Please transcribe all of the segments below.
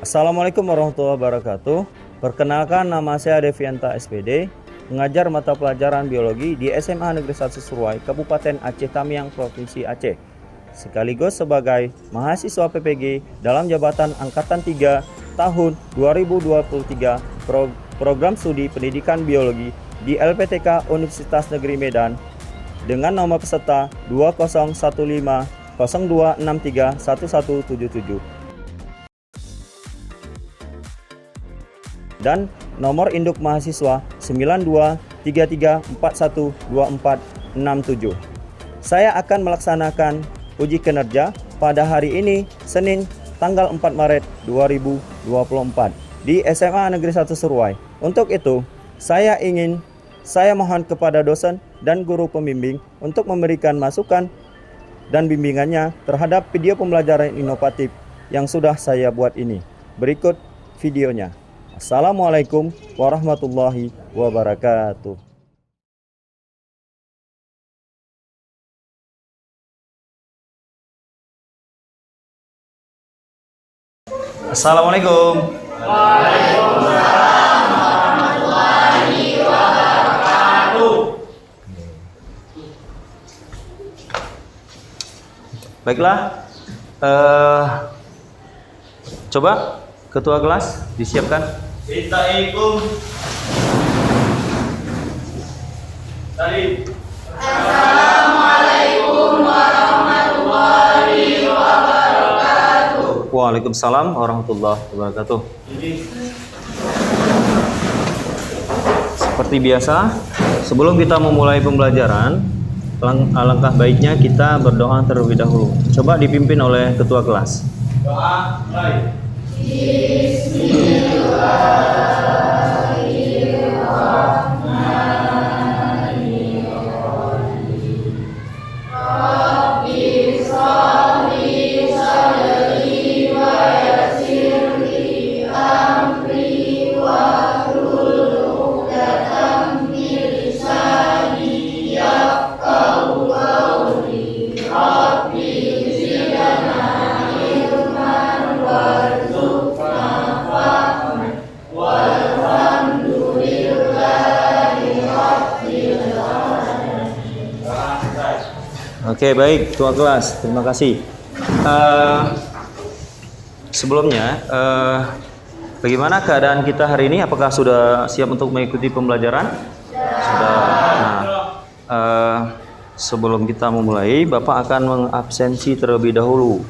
Assalamualaikum warahmatullahi wabarakatuh. Perkenalkan, nama saya Devianta SPD, mengajar mata pelajaran biologi di SMA Negeri 1 Seruai, Kabupaten Aceh Tamiang, Provinsi Aceh. Sekaligus sebagai mahasiswa PPG dalam jabatan Angkatan 3 tahun 2023 program studi pendidikan biologi di LPTK Universitas Negeri Medan dengan nomor peserta 201502631177. Dan nomor induk mahasiswa 9233412467. Saya akan melaksanakan uji kinerja pada hari ini, Senin, tanggal 4 Maret 2024 di SMA Negeri 1 Seruai. Untuk itu, saya mohon kepada dosen dan guru pembimbing untuk memberikan masukan dan bimbingannya terhadap video pembelajaran inovatif yang sudah saya buat ini. Berikut videonya. Assalamualaikum warahmatullahi wabarakatuh. Assalamualaikum. Waalaikumsalam warahmatullahi wabarakatuh. Baiklah, coba ketua kelas disiapkan. Assalamualaikum. Assalamualaikum warahmatullahi wabarakatuh. Waalaikumsalam warahmatullahi wabarakatuh. Seperti biasa, sebelum kita memulai pembelajaran, alangkah baiknya kita berdoa terlebih dahulu. Coba dipimpin oleh ketua kelas. Doa mulai. Oke, baik, ketua kelas, terima kasih. Sebelumnya, bagaimana keadaan kita hari ini? Apakah sudah siap untuk mengikuti pembelajaran? Sudah. Sebelum kita memulai, Bapak akan mengabsensi terlebih dahulu.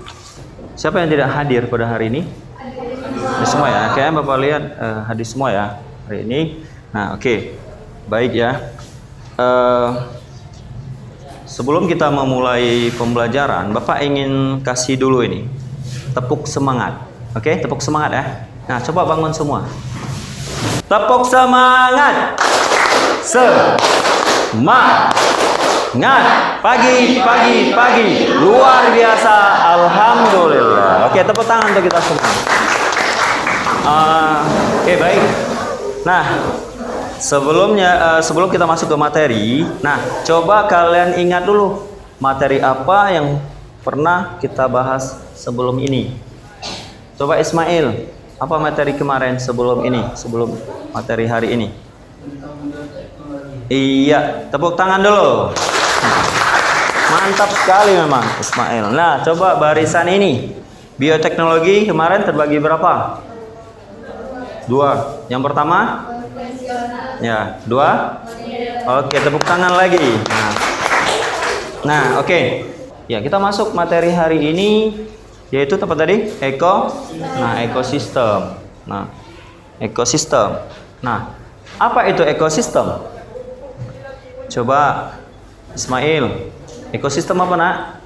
Siapa yang tidak hadir pada hari ini? Hadir semua ya. Kayaknya Bapak lihat hadir semua ya hari ini. Nah, oke, baik ya. Sebelum kita memulai pembelajaran, Bapak ingin kasih dulu ini tepuk semangat. Oke, tepuk semangat ya. Nah, coba bangun semua. Tepuk semangat. Semangat. Pagi. Luar biasa. Alhamdulillah. Oke, tepuk tangan untuk kita semua. Oke, baik. Nah, sebelum kita masuk ke materi, nah coba kalian ingat dulu materi apa yang pernah kita bahas sebelum ini. Coba Ismail, apa materi kemarin sebelum materi hari ini? Iya, tepuk tangan dulu. Mantap sekali memang Ismail. Nah, coba barisan ini. Bioteknologi kemarin terbagi berapa? 2. Yang pertama? Ya, 2. Oke, tepuk tangan lagi. Nah, oke. Ya, kita masuk materi hari ini, yaitu apa tadi? Ekosistem. Ekosistem. Nah, apa itu ekosistem? Coba Ismail, ekosistem apa, Nak?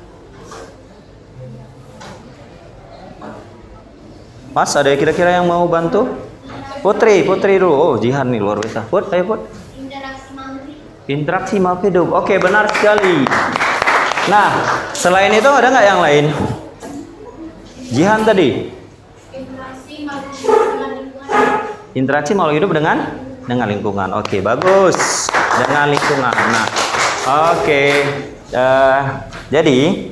Mas, ada kira-kira yang mau bantu? Putri dulu. Oh, Jihan nih luar biasa. Ayo Put. Interaksi makhluk hidup. Oke, benar sekali. Nah, selain itu ada nggak yang lain? Jihan tadi. Interaksi makhluk hidup dengan lingkungan. Oke, bagus. Dengan lingkungan. Nah, oke. Jadi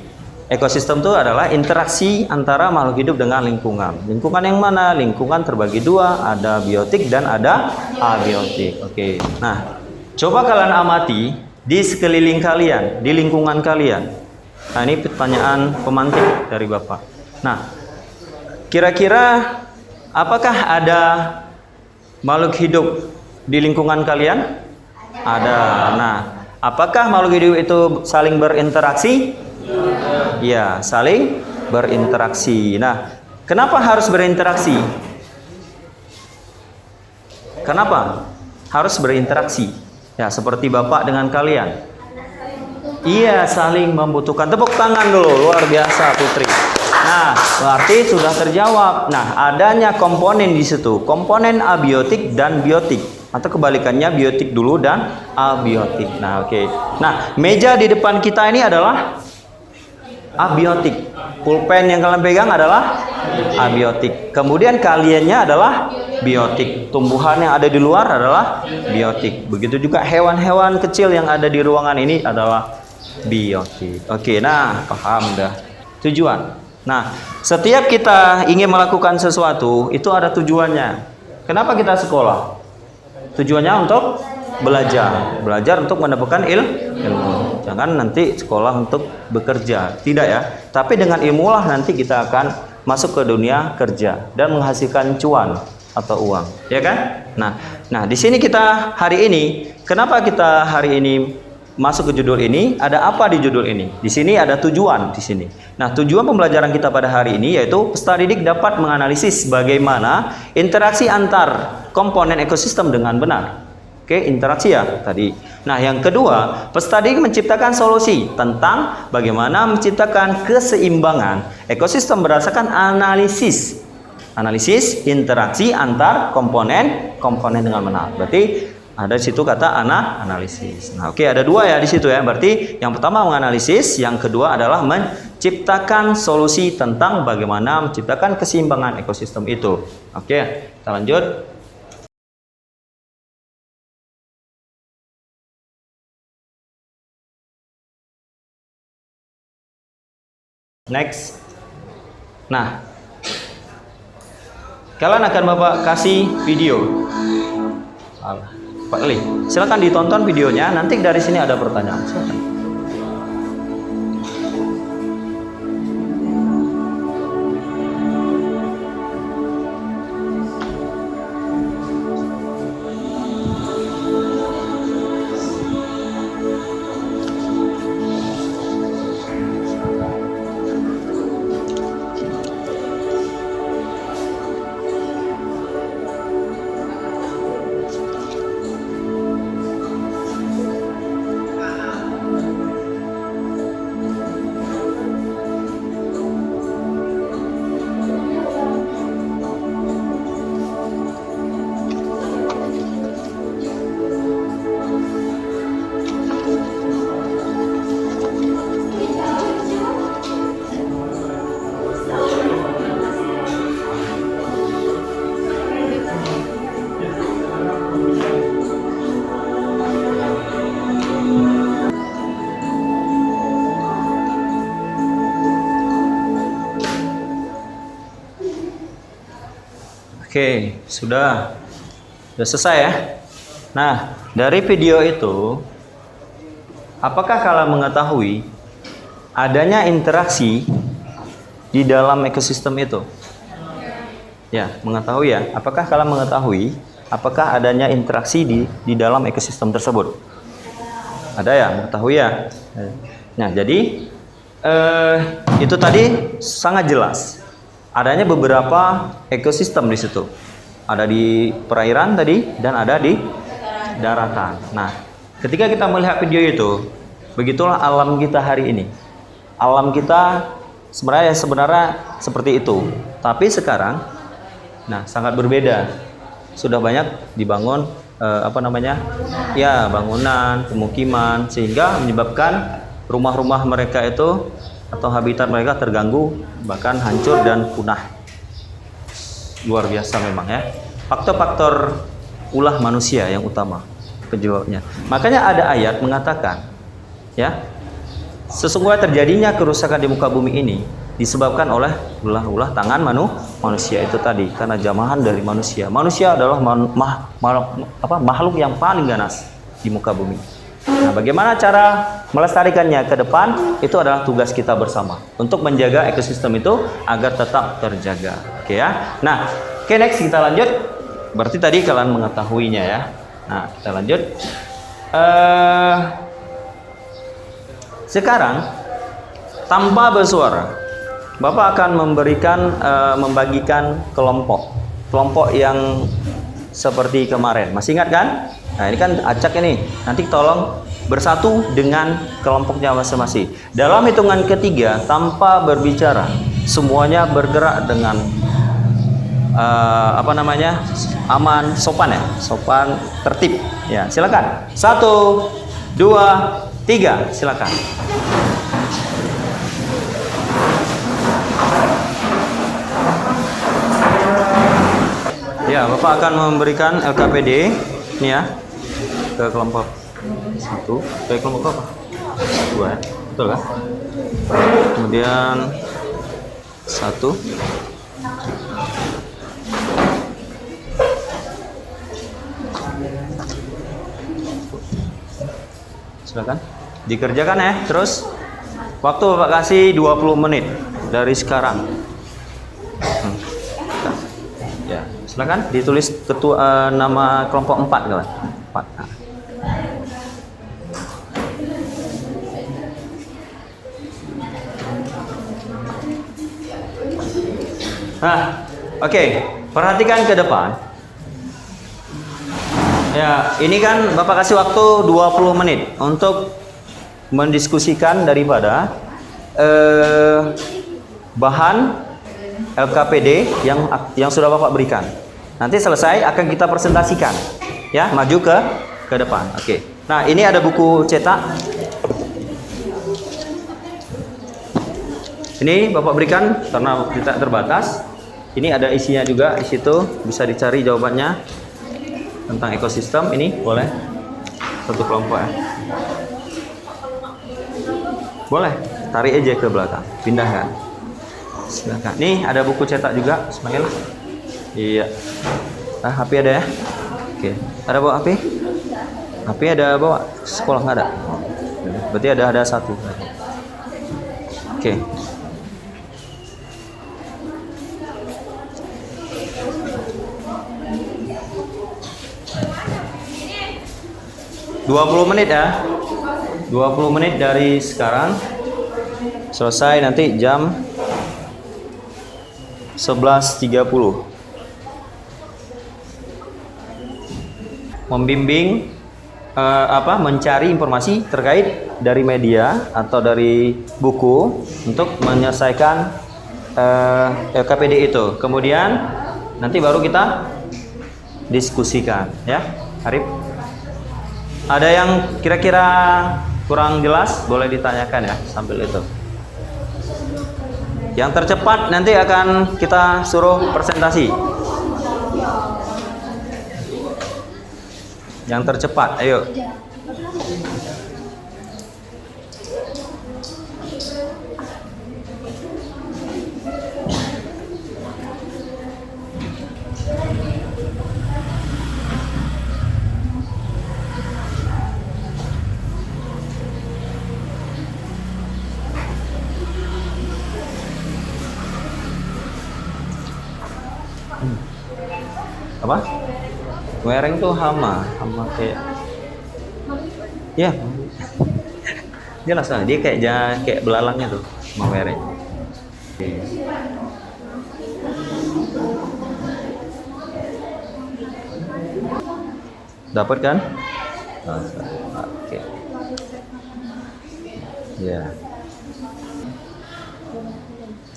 Ekosistem itu adalah interaksi antara makhluk hidup dengan lingkungan. Lingkungan yang mana? Lingkungan terbagi dua, ada biotik dan ada abiotik. Oke. Nah, coba kalian amati di sekeliling kalian, di lingkungan kalian. Nah, ini pertanyaan pemantik dari Bapak. Nah, kira-kira apakah ada makhluk hidup di lingkungan kalian? Ada. Nah, apakah makhluk hidup itu saling berinteraksi? Ya, saling berinteraksi. Nah, kenapa harus berinteraksi? Kenapa harus berinteraksi? Ya, seperti Bapak dengan kalian. Iya, saling membutuhkan. Tepuk tangan dulu, luar biasa Putri. Nah, berarti sudah terjawab. Nah, adanya komponen di situ, komponen abiotik dan biotik, atau kebalikannya biotik dulu dan abiotik. Nah, oke. Nah, meja di depan kita ini adalah abiotik. Pulpen yang kalian pegang adalah abiotik. Kemudian kaliannya adalah biotik. Tumbuhan yang ada di luar adalah biotik. Begitu juga hewan-hewan kecil yang ada di ruangan ini adalah biotik. Oke, nah paham dah. Tujuan. Nah, setiap kita ingin melakukan sesuatu itu ada tujuannya. Kenapa kita sekolah? Tujuannya untuk belajar. Belajar untuk mendapatkan ilmu. Jangan nanti sekolah untuk bekerja, tidak ya. Tapi dengan ilmu lah nanti kita akan masuk ke dunia kerja dan menghasilkan cuan atau uang, ya kan? Nah, di sini kita hari ini, kenapa kita hari ini masuk ke judul ini? Ada apa di judul ini? Di sini ada tujuan di sini. Nah, tujuan pembelajaran kita pada hari ini yaitu peserta didik dapat menganalisis bagaimana interaksi antar komponen ekosistem dengan benar. Oke, interaksi ya tadi. Nah, yang kedua, peserta didik menciptakan solusi tentang bagaimana menciptakan keseimbangan ekosistem berdasarkan analisis interaksi antar komponen dengan benar. Berarti ada di situ kata analisis. Nah, oke, ada dua ya di situ ya. Berarti yang pertama menganalisis, yang kedua adalah menciptakan solusi tentang bagaimana menciptakan keseimbangan ekosistem itu. Oke, kita lanjut. Next. Nah, kalian akan Bapak kasih video. Pak Li, silakan ditonton videonya. Nanti dari sini ada pertanyaan. Silakan. Oke, sudah selesai ya. Nah, dari video itu, apakah kalian mengetahui adanya interaksi di dalam ekosistem itu? Ya, mengetahui ya. Apakah kalian mengetahui apakah adanya interaksi di dalam ekosistem tersebut? Ada ya, mengetahui ya. Nah, jadi itu tadi sangat jelas. Adanya beberapa ekosistem di situ. Ada di perairan tadi dan ada di daratan. Nah, ketika kita melihat video itu, begitulah alam kita hari ini. Alam kita sebenarnya seperti itu. Tapi sekarang, nah sangat berbeda. Sudah banyak dibangun bangunan, pemukiman, sehingga menyebabkan rumah-rumah mereka itu atau habitat mereka terganggu, bahkan hancur dan punah. Luar biasa memang ya. Faktor-faktor ulah manusia yang utama penyebabnya. Makanya ada ayat mengatakan, ya, sesungguhnya terjadinya kerusakan di muka bumi ini disebabkan oleh ulah-ulah tangan manusia itu tadi, karena jamahan dari manusia. Manusia adalah makhluk yang paling ganas di muka bumi. Nah, bagaimana cara melestarikannya ke depan? Itu adalah tugas kita bersama untuk menjaga ekosistem itu agar tetap terjaga. Oke ya. Nah, oke, next kita lanjut. Berarti tadi kalian mengetahuinya ya. Nah, kita lanjut. Sekarang tanpa bersuara, Bapak akan membagikan kelompok yang seperti kemarin. Masih ingat kan? Nah, ini kan acak ini. Nanti tolong bersatu dengan kelompoknya masing-masing. Dalam hitungan ketiga, tanpa berbicara, semuanya bergerak dengan aman, sopan ya, sopan, tertib. Ya, silakan. 1, 2, 3, silakan. Ya, Bapak akan memberikan LKPD ini ya ke kelompok 1, ke kelompok apa? 2 ya, betul kan? Kemudian 1. Silakan dikerjakan ya. Terus waktu Bapak kasih 20 menit dari sekarang. Ya, silakan ditulis nama kelompok 4 kawan. 4. Nah, oke, perhatikan ke depan. Ya, ini kan Bapak kasih waktu 20 menit untuk mendiskusikan daripada bahan LKPD yang sudah Bapak berikan. Nanti selesai akan kita presentasikan. Ya, maju ke depan. Oke. Nah, ini ada buku cetak. Ini Bapak berikan karena waktu kita terbatas. Ini ada isinya juga di situ, bisa dicari jawabannya tentang ekosistem. Ini boleh satu kelompok ya. Boleh, tarik aja ke belakang, pindahkan. Silakan. Nih ada buku cetak juga, Ismail. Iya. Ah, HP ada ya? Oke. Ada bawa HP? HP ada bawa? Sekolah nggak ada? Berarti ada satu. Oke. ...20 menit ya. 20 menit dari sekarang. Selesai nanti jam 11.30. Membimbing mencari informasi terkait dari media atau dari buku untuk menyelesaikan LKPD itu. Kemudian nanti baru kita diskusikan ya. Arif, ada yang kira-kira kurang jelas boleh ditanyakan ya sambil itu. Yang tercepat nanti akan kita suruh presentasi. Yang tercepat, ayo. Apa? Wereng tuh hama kayak, ya, jelas lah dia kayak belalangnya tuh, sama wereng. Oke. Dapat kan? Oke. Ya.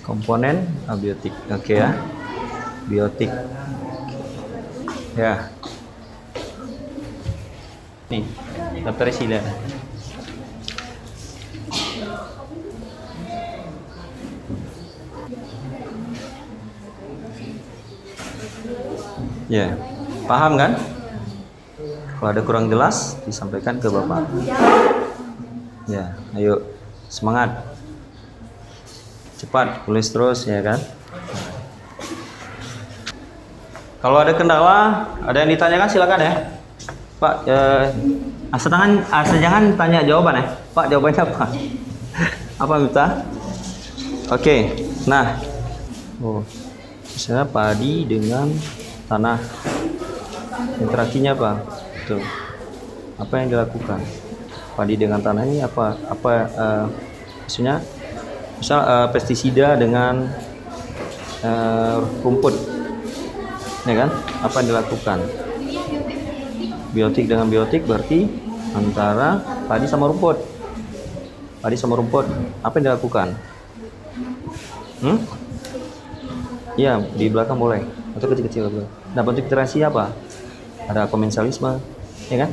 Komponen abiotik, oke ya. Biotik. Ya. Nih, daftar sila. Ya, paham kan? Kalau ada kurang jelas disampaikan ke Bapak. Ya, ayo Semangat. Cepat, tulis terus ya kan. Kalau ada kendala, ada yang ditanyakan silakan ya. Pak, asal jangan tanya jawaban ya. Pak, jawabannya apa? Apa Miftah? Oke. Nah. Misalnya padi dengan tanah. Interaksinya apa? Tuh. Apa yang dilakukan? Padi dengan tanah ini apa maksudnya misal pestisida dengan rumput, ya kan? Apa yang dilakukan? Biotik dengan biotik berarti antara padi sama rumput. Padi sama rumput, apa yang dilakukan? Ya, di belakang boleh atau kecil-kecil boleh. Nah, bentuk interaksi apa? Ada komensalisme, ya kan?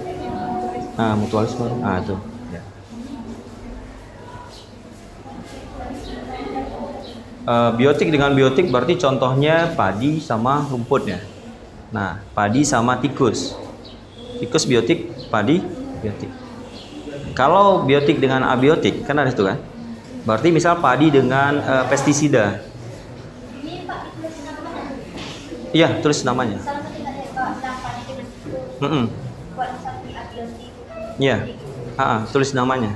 Nah, mutualisme. Nah, itu. Ya. Biotik dengan biotik berarti contohnya padi sama rumputnya. Nah, padi sama tikus. Tikus biotik, padi biotik. Kalau biotik dengan abiotik, kan ada itu kan? Berarti misal padi dengan pestisida. Iya, tulis namanya. Iya, tulis namanya.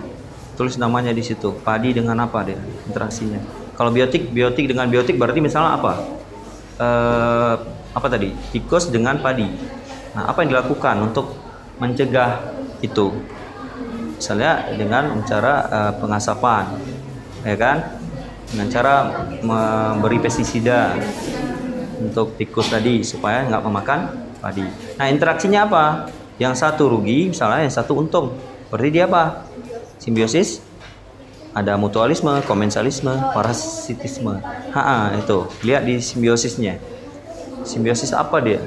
Tulis namanya di situ. Padi dengan apa dia interaksinya? Kalau biotik dengan biotik berarti misalnya apa? Apa tadi? Tikus dengan padi. Nah, apa yang dilakukan untuk mencegah itu? Misalnya dengan cara pengasapan, ya kan? Dengan cara memberi pestisida untuk tikus tadi supaya nggak memakan padi. Nah, interaksinya apa? Yang satu rugi, misalnya yang satu untung. Berarti dia apa? Simbiosis. Ada mutualisme, komensalisme, parasitisme. Itu. Lihat di simbiosisnya. Simbiosis apa dia?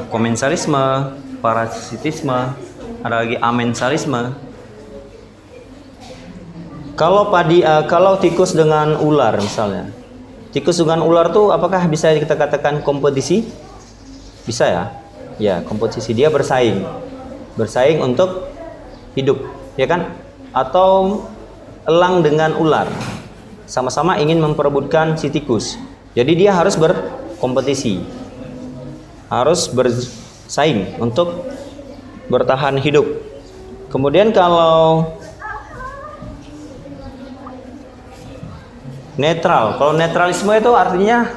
Komensalisme, parasitisme, ada lagi amensalisme. Kalau tikus dengan ular misalnya. Tikus dengan ular tuh apakah bisa kita katakan kompetisi? Bisa ya? Ya, kompetisi, dia bersaing. Bersaing untuk hidup, ya kan? Atau elang dengan ular. Sama-sama ingin memperebutkan si tikus. Jadi dia harus berkompetisi. Harus bersaing untuk bertahan hidup. Kemudian kalau netral. Kalau netralisme itu artinya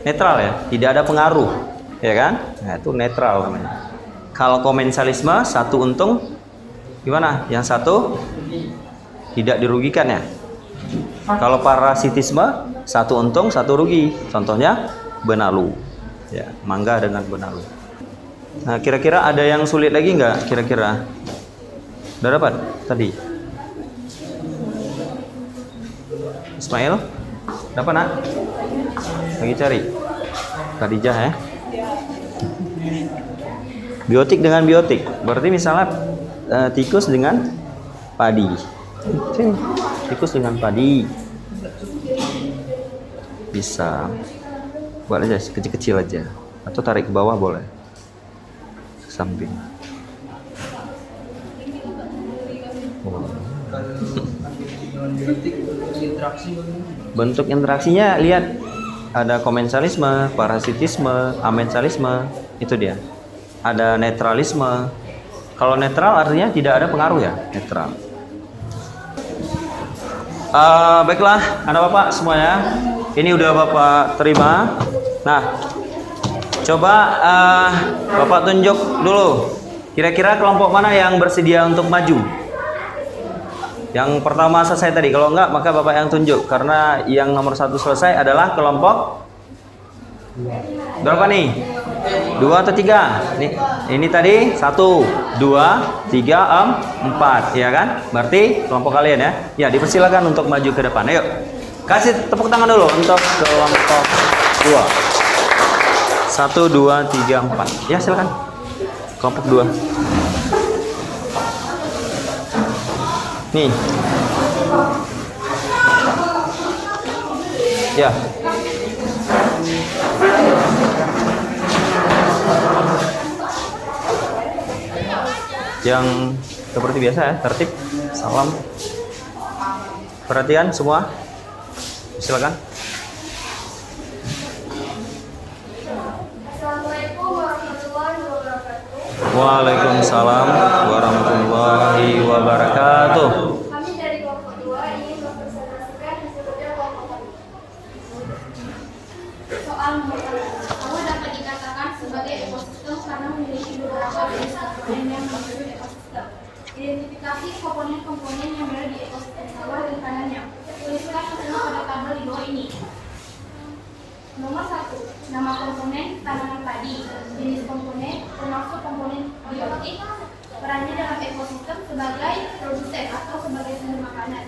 netral ya, tidak ada pengaruh, ya kan? Nah, itu netral namanya. Kalau komensalisme, satu untung, gimana? Yang satu tidak dirugikan ya. Kalau parasitisme, satu untung, satu rugi. Contohnya benalu, ya, mangga dengan benalu. Nah, kira-kira ada yang sulit lagi nggak? Kira-kira udah dapat tadi? Ismail, dapat nak? Lagi cari. Khadijah ya. Biotik dengan biotik, berarti misalnya tikus dengan padi. Tikus dengan padi. Bisa. Buat aja kecil-kecil aja. Atau tarik ke bawah boleh. Samping. Bentuk interaksinya lihat, ada komensalisme, parasitisme, amensalisme, itu dia. Ada netralisme. Kalau netral artinya tidak ada pengaruh ya, netral. Baiklah, anak bapak semuanya, ini udah bapak terima. Nah, coba bapak tunjuk dulu. Kira-kira kelompok mana yang bersedia untuk maju? Yang pertama selesai tadi, kalau enggak maka bapak yang tunjuk, karena yang nomor 1 selesai adalah kelompok berapa nih? 2 atau 3? Ini tadi 1, 2, 3, 4, ya kan? Berarti kelompok kalian ya. Ya, dipersilakan untuk maju ke depan. Ayo, kasih tepuk tangan dulu untuk kelompok 2. 1, 2, 3, 4. Ya, silakan. Kelompok 2. Nih. Ya. Yang seperti biasa ya, tertib 1, Salam. Perhatian semua. Silakan. Assalamualaikum warahmatullahi wabarakatuh. Waalaikumsalam warahmatullahi wabarakatuh. Kami dari kelompok 2 ingin mempresentasikan hasilnya kelompok 1. Soal nomor 1. Bahwa dapat dikatakan sebagai ekosistem karena memiliki beberapa jenis komponen yang mengandung ekosistem. Identifikasi komponen-komponen yang berada di ekosistem sawah dan kanannya. Tuliskan hasilnya pada tabel di bawah ini. Nomor 1. Nama komponen tanaman padi. Jenis komponen termasuk komponen biotik. Perannya dalam ekosistem sebagai produsen atau sebagai sumber makanan.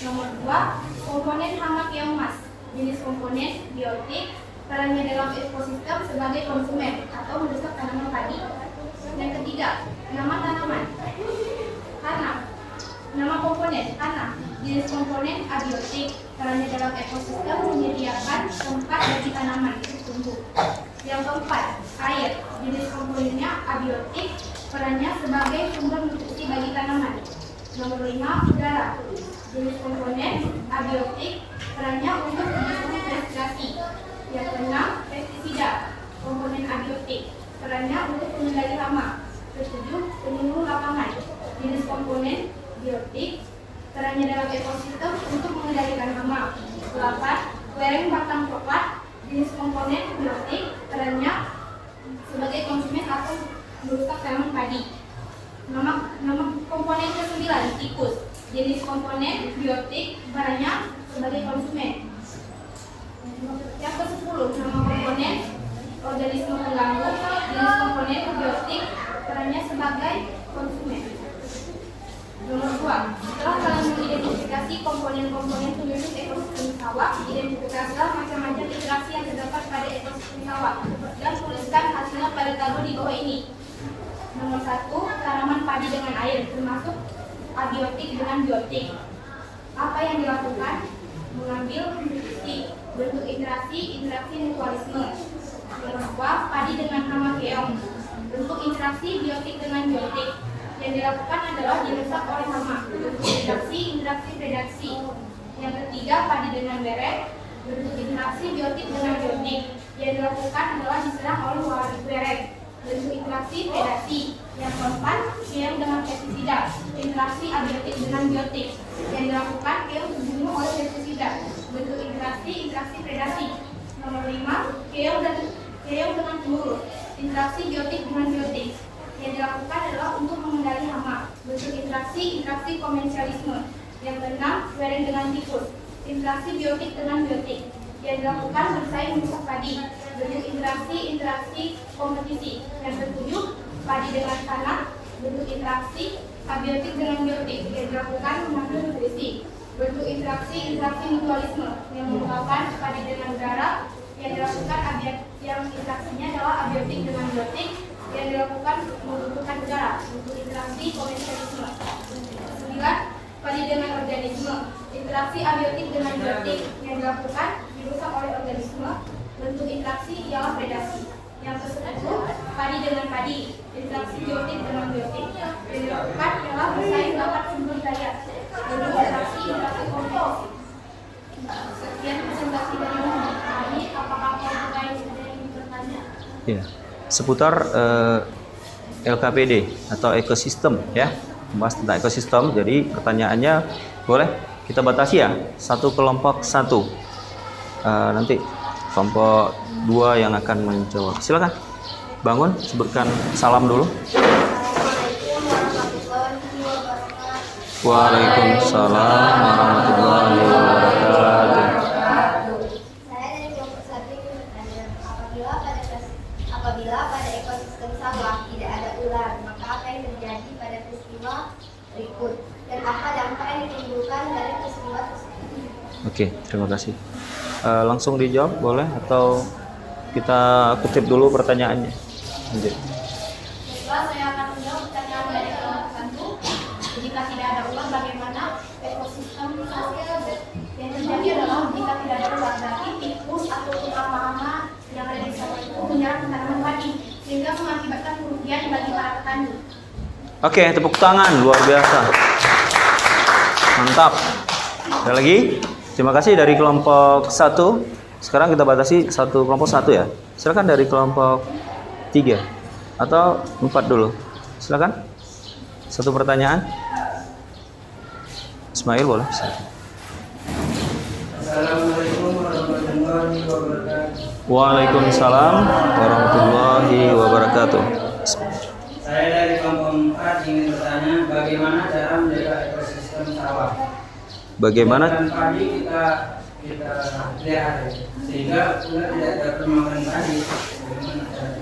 Nomor 2. Komponen hama keongmas. Jenis komponen biotik. Perannya dalam ekosistem sebagai konsumen atau mendesak tanaman padi. Yang ketiga, nama tanaman. Tanam. Nama komponen tanah. Jenis komponen abiotik. Perannya dalam ekosistem menyediakan tempat bagi tanaman untuk tumbuh. Yang keempat, air. Jenis komponennya abiotik. Perannya sebagai sumber nutrisi bagi tanaman. Nomor 5, udara. Jenis komponen abiotik. Perannya untuk mendukung respirasi. Yang keenam, pestisida. Komponen abiotik. Perannya untuk mengendali hama. Ketujuh, penyuluh lapangan. Jenis komponen biotik. Perannya dalam ekosistem untuk mengendalikan hama. 8. Lereng batang coklat. Jenis komponen biotik. Perannya sebagai konsumen atau merusak tanaman padi. Nama komponen ke-9, tikus. Jenis komponen biotik. Perannya sebagai konsumen. Yang ke-10, nama komponen organisme pengganggu. Jenis komponen biotik. Perannya sebagai konsumen. Nomor 2. Setelah kalian mengidentifikasi komponen-komponen penduduk ekosistem sawah, identifikasilah macam-macam interaksi yang terdapat pada ekosistem sawah dan tuliskan hasilnya pada tabel di bawah ini. Nomor 1. Tanaman padi dengan air, termasuk abiotik dengan biotik. Apa yang dilakukan? Mengambil nutrisi. Bentuk interaksi mutualisme. Nomor 2. Padi dengan hama keong. Bentuk interaksi biotik dengan biotik. Yang dilakukan adalah dirusak oleh hama. Bentuk interaksi predasi. Yang ketiga, padi dengan beret. Bentuk interaksi biotik dengan biotik. Yang dilakukan adalah diserang oleh beret. Bentuk interaksi predasi. Yang keempat, keong dengan pestisida. Interaksi abiotik dengan biotik. Yang dilakukan keong dibunuh oleh pestisida. Bentuk interaksi predasi. Nomor 5, keong dengan cemburu. Interaksi biotik dengan biotik. Yang dilakukan adalah untuk mengendali hama. Bentuk interaksi komersialisme. Yang keenam, lereng dengan tikus. Interaksi biotik dengan biotik. Yang dilakukan bersaing merusak padi. Bentuk interaksi kompetisi. Yang ketujuh, padi dengan tanah. Bentuk interaksi abiotik dengan biotik. Yang dilakukan mengambil nutrisi. Bentuk interaksi mutualisme. Yang merupakan padi dengan udara. Yang dilakukan yang interaksinya adalah abiotik dengan biotik. Yang dilakukan membutuhkan udara. Bentuk interaksi komersialisme. 9. Padi dengan organisme. Interaksi abiotik dengan biotik. Yang dilakukan dirusak oleh organisme. Bentuk interaksi ialah predasi. Yang ke-10, padi dengan padi. Interaksi biotik dengan biotik. Yang dilakukan ialah bersaing dapat sumber daya. Bentuk interaksi kompetisi. Sekian presentasi dari kami. Apakah ada yang bertanya? Ya, seputar LKPD atau ekosistem ya, membahas tentang ekosistem. Jadi pertanyaannya boleh kita batasi ya, satu kelompok satu. Nanti kelompok 2 yang akan menjawab. Silakan bangun, sebutkan salam dulu. Assalamualaikum warahmatullahi wabarakatuh. Waalaikumsalam warahmatullahi wabarakatuh. Saya dari kelompok 1 ingin bertanya, apabila pada ekosistem sawah tidak ada ular, maka apa yang terjadi pada peristiwa berikut dan apa dampak yang ditimbulkan dari peristiwa tersebut? Oke, terima kasih. Langsung dijawab boleh atau kita kutip dulu pertanyaannya? Lanjut. Setelah saya akan menjawab pertanyaan dari kelompok 1, jika tidak ada ular bagaimana ekosistem sawah tersebut? Yang terjadi adalah jika tidak ada ular, berarti tikus ataupun hama-hama yang ada di sawah itu menyerang tanaman padi sehingga mengakibatkan kerugian bagi para petani. Oke, tepuk tangan luar biasa. Mantap. Ada lagi? Terima kasih dari kelompok 1. Sekarang kita batasi satu kelompok 1 ya. Silakan dari kelompok 3 atau 4 dulu. Silakan. Satu pertanyaan. Ismail boleh. Assalamualaikum warahmatullahi wabarakatuh. Waalaikumsalam warahmatullahi wabarakatuh. Saya dari kelompok 4 ingin bertanya bagaimana cara menjaga ekosistem sawah. Bagaimana? Dan padi kita pelihara sehingga ular tidak dapat memakan padi.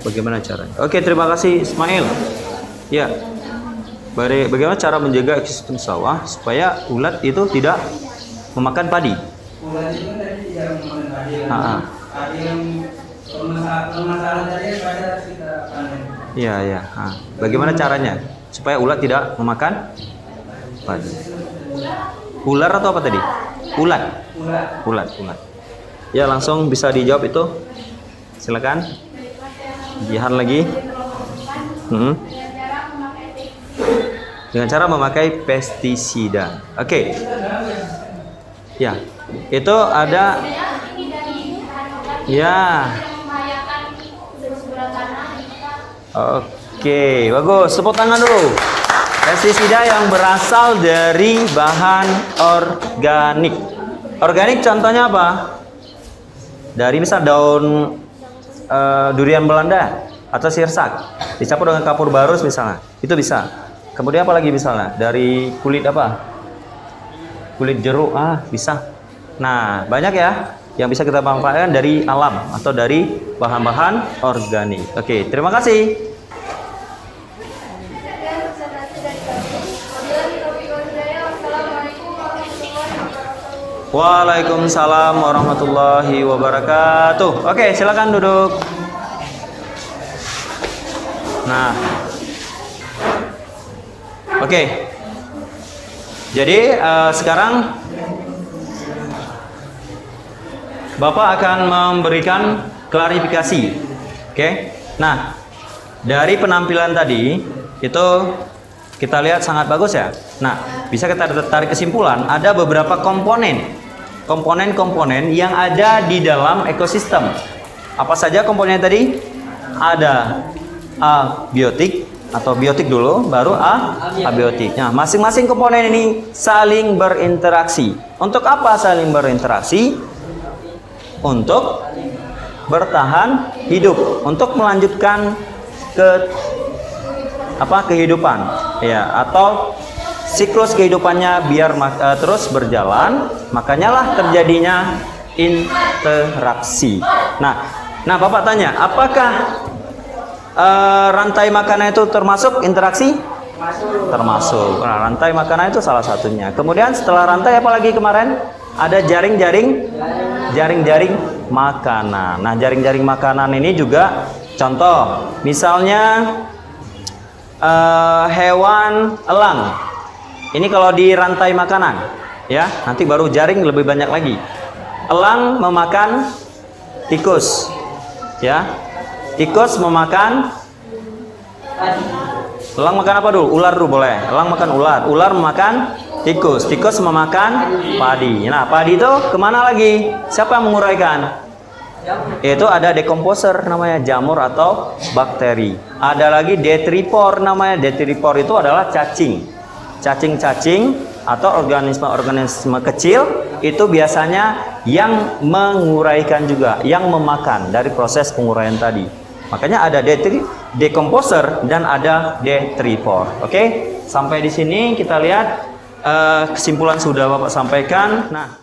Bagaimana caranya? Oke, terima kasih Ismail. Ya. Bagaimana cara menjaga ekosistem sawah supaya ulat itu tidak memakan padi? Ular itu tadi tidak memakan padi. Padi yang permasalahan tadi pada kita panen. Iya, iya. Bagaimana caranya supaya ulat tidak memakan padi? Ular atau apa tadi? Ulat. Ulat. Ya, langsung bisa dijawab itu. Silakan. Jihan lagi. Dengan cara memakai pestisida. Oke. Ya. Itu ada. Ya. Oke, bagus. Tepuk tangan dulu. Pestisida yang berasal dari bahan organik. Organik contohnya apa? Dari misal daun durian Belanda atau sirsak dicampur dengan kapur barus misalnya, itu bisa. Kemudian apa lagi misalnya? Dari kulit apa? Kulit jeruk, bisa. Nah, banyak ya yang bisa kita manfaatkan dari alam atau dari bahan-bahan organik. Oke, terima kasih. Waalaikumsalam warahmatullahi wabarakatuh. Oke, silakan duduk. Nah, oke. Jadi sekarang Bapak akan memberikan klarifikasi. Oke. Nah, dari penampilan tadi itu kita lihat sangat bagus ya. Nah, bisa kita tarik kesimpulan ada beberapa komponen yang ada di dalam ekosistem. Apa saja komponen tadi? Ada abiotik atau biotik dulu, baru abiotik. Nah, masing-masing komponen ini saling berinteraksi. Untuk apa saling berinteraksi? Untuk bertahan hidup, untuk melanjutkan kehidupan, ya, atau siklus kehidupannya biar terus berjalan. Makanya lah terjadinya interaksi. Nah, Bapak tanya, apakah rantai makanan itu termasuk interaksi? Termasuk. Nah, rantai makanan itu salah satunya. Kemudian setelah rantai apalagi kemarin? Ada jaring-jaring makanan. Nah, jaring-jaring makanan ini juga contoh. Misalnya hewan elang. Ini kalau di rantai makanan, ya. Nanti baru jaring lebih banyak lagi. Elang memakan tikus, ya. Tikus memakan. Elang makan apa dulu? Ular dulu boleh. Elang makan ular. Ular memakan tikus. Tikus memakan padi. Nah, padi itu kemana lagi? Siapa yang menguraikan? Itu ada decomposer namanya, jamur atau bakteri. Ada lagi detripor namanya. Detripor itu adalah cacing. Cacing-cacing atau organisme-organisme kecil itu biasanya yang menguraikan juga, yang memakan dari proses penguraian tadi. Makanya ada decomposer dan ada detripor. Oke, sampai di sini kita lihat kesimpulan sudah Bapak sampaikan. Nah,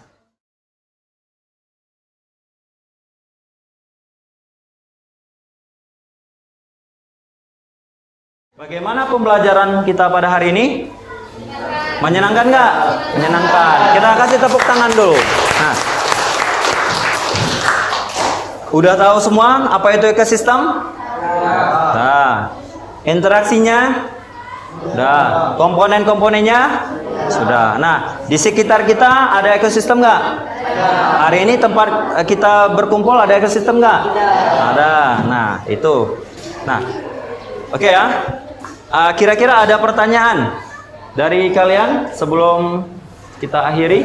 bagaimana pembelajaran kita pada hari ini? Menyenangkan nggak? Menyenangkan. Kita kasih tepuk tangan dulu. Nah, udah tahu semua apa itu ekosistem? Nah, interaksinya? Udah. Komponen-komponennya? Sudah. Nah, di sekitar kita ada ekosistem nggak? Hari ini tempat kita berkumpul ada ekosistem nggak? Ada. Nah, itu. Nah, oke ya. Kira-kira ada pertanyaan dari kalian sebelum kita akhiri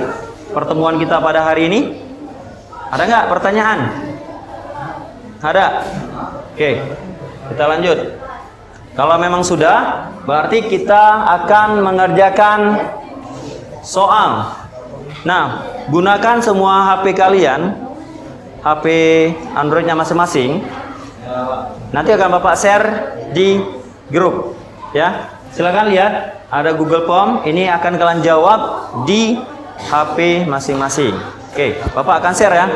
pertemuan kita pada hari ini. Ada nggak pertanyaan? Ada? Oke, kita lanjut. Kalau memang sudah, berarti kita akan mengerjakan soal. Nah, gunakan semua HP kalian, HP Androidnya masing-masing. Nanti akan Bapak share di grup, ya. Silakan lihat, ada Google Form. Ini akan kalian jawab di HP masing-masing. Oke, Bapak akan share ya.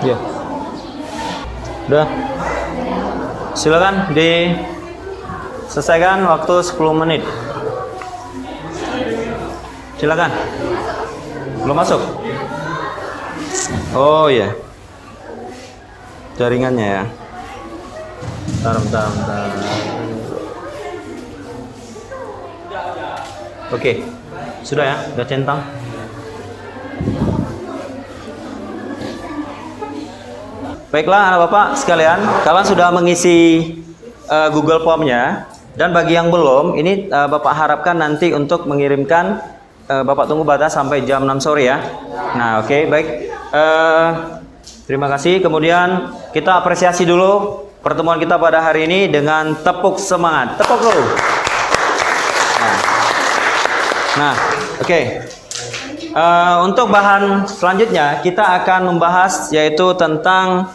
Ya. Udah. Silakan diselesaikan waktu 10 menit. Silakan. Belum masuk? Oh ya. Jaringannya ya. Bentar. Oke. Sudah ya? Udah centang? Baiklah anak bapak sekalian, kalian sudah mengisi Google Form-nya, dan bagi yang belum, ini bapak harapkan nanti untuk mengirimkan, bapak tunggu batas sampai jam 6 sore ya. Nah oke, baik, terima kasih. Kemudian kita apresiasi dulu pertemuan kita pada hari ini dengan tepuk semangat, tepuk dulu. Nah oke. Untuk bahan selanjutnya kita akan membahas yaitu tentang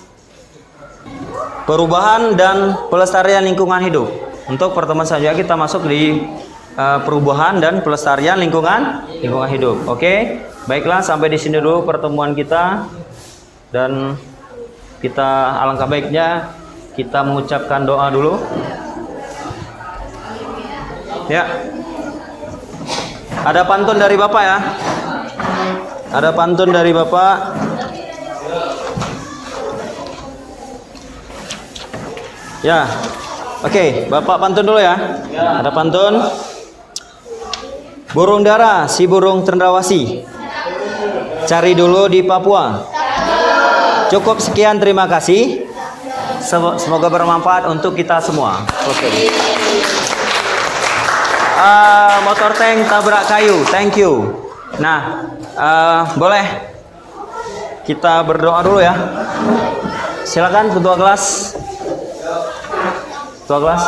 perubahan dan pelestarian lingkungan hidup. Untuk pertemuan selanjutnya kita masuk di perubahan dan pelestarian lingkungan hidup. Oke, baiklah sampai di sini dulu pertemuan kita, dan kita alangkah baiknya kita mengucapkan doa dulu. Ya, ada pantun dari Bapak ya. Ada pantun dari Bapak. Ya, oke, Bapak pantun dulu ya. Ada pantun. Burung dara, si burung cendrawasih, cari dulu di Papua. Cukup sekian, terima kasih. Semoga bermanfaat untuk kita semua. Oke. Motor tank tabrak kayu, thank you. Nah, boleh kita berdoa dulu ya. Silakan ketua kelas. Ketua kelas.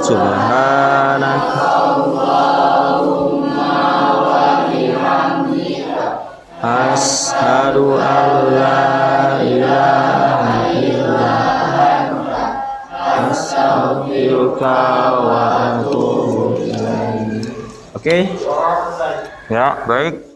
Subhanakallahumma wa bihamdika asyhadu an la ilaha illa anta astaghfiruka wa atubu ilaik. Oke. Ya, baik.